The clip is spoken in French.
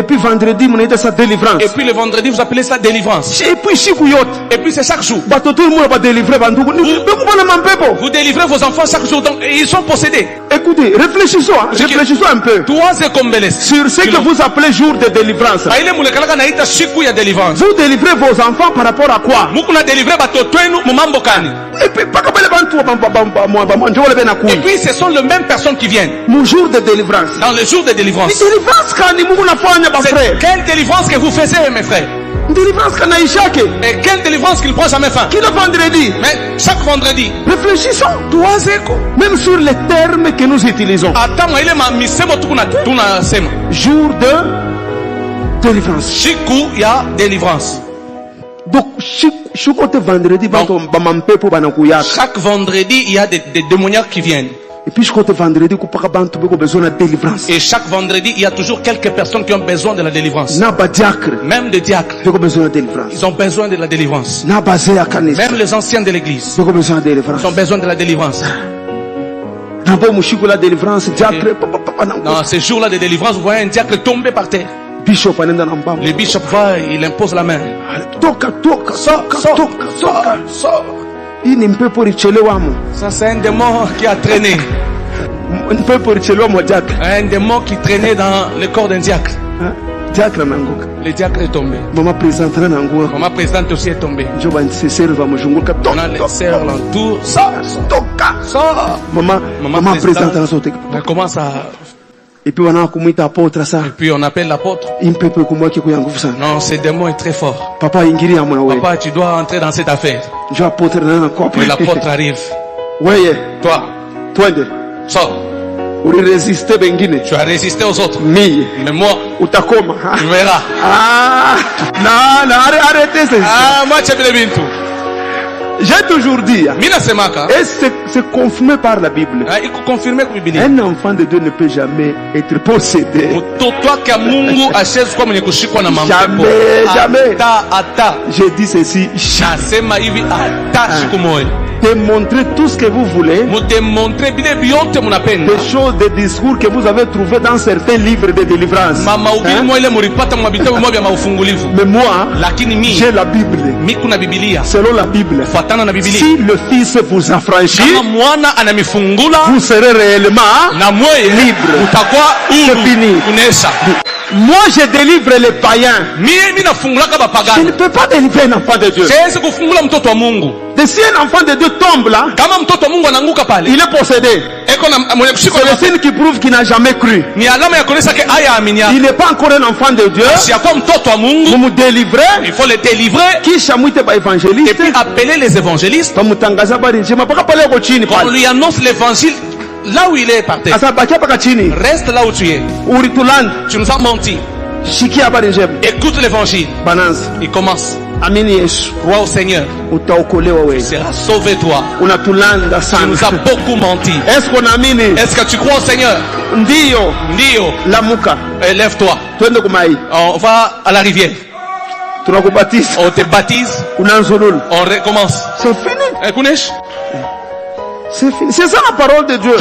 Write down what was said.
puis vendredi mnaita sa délivrance. Et puis le vendredi, vous appelez ça délivrance. Et puis siku yote. Et puis c'est chaque jour. Batoto mwana ba délivrer banduku. Bekubana mampepo. Vous délivrez vos enfants chaque jour. Donc ils sont possédés. Écoutez, réfléchissons un peu. Sur ce que vous appelez jour de délivrance. Vous délivrez vos enfants par rapport à quoi? Et puis ce sont les mêmes personnes qui viennent. Mon jour de délivrance. Dans le jour de délivrance. C'est quelle délivrance que vous faites, mes frères? Et quelle délivrance qu'il prend jamais fin? Vendredi. Mais chaque vendredi. Réfléchissons. Même sur les termes que nous utilisons. Jour de délivrance. Chikou ya délivrance. Donc chaque vendredi il y a des démoniaques qui viennent. Et puis vendredi besoin de délivrance. Et chaque vendredi il y a toujours quelques personnes qui ont besoin de la délivrance. Même des diacres. Ils ont besoin de la délivrance. Même les anciens de l'église. Ils ont besoin de la délivrance. Dans ces jours-là de délivrance, vous voyez un diacre tomber par terre. Le bishop va, il impose la main. Ça c'est un démon qui a traîné. Un démon qui traînait dans le corps d'un diacre. Le diacre est tombé. Maman présidente aussi est tombée. On a les sœurs l'entour. Maman présidente elle commence à. Et puis on appelle l'apôtre. Non, ce démon est très fort. Papa, tu dois entrer dans cette affaire. Et l'apôtre arrive. Toi, sors. Tu as résisté aux autres. Mais moi, tu verras. Moi, tu as bien tout. J'ai toujours dit, et c'est confirmé par la Bible. Un enfant de Dieu ne peut jamais être possédé. Jamais. J'ai dit ceci. Démontrez tout ce que vous voulez. Des choses, des discours que vous avez trouvés dans certains livres de délivrance. Mais moi, j'ai la Bible. Selon la Bible, si le Fils vous affranchit, vous serez réellement libre. C'est fini. Moi je délivre les païens. Je ne peux pas délivrer un enfant de Dieu. Et si un enfant de Dieu tombe là, il est possédé. C'est le signe qui prouve qu'il n'a jamais cru. Il n'est pas encore un enfant de Dieu. Vous me délivrez. Il faut le délivrer. Et puis appeler les évangélistes. On lui annonce l'évangile. Là où il est par terre. Reste là où tu es. Tu nous as menti. Écoute l'évangile. Il commence. Crois au Seigneur. Tu seras sauvé toi. Tu nous as beaucoup menti. Est-ce que tu crois au Seigneur? Ndio. Lève-toi. On va à la rivière. On te baptise. On recommence. C'est fini. C'est ça la parole de Dieu.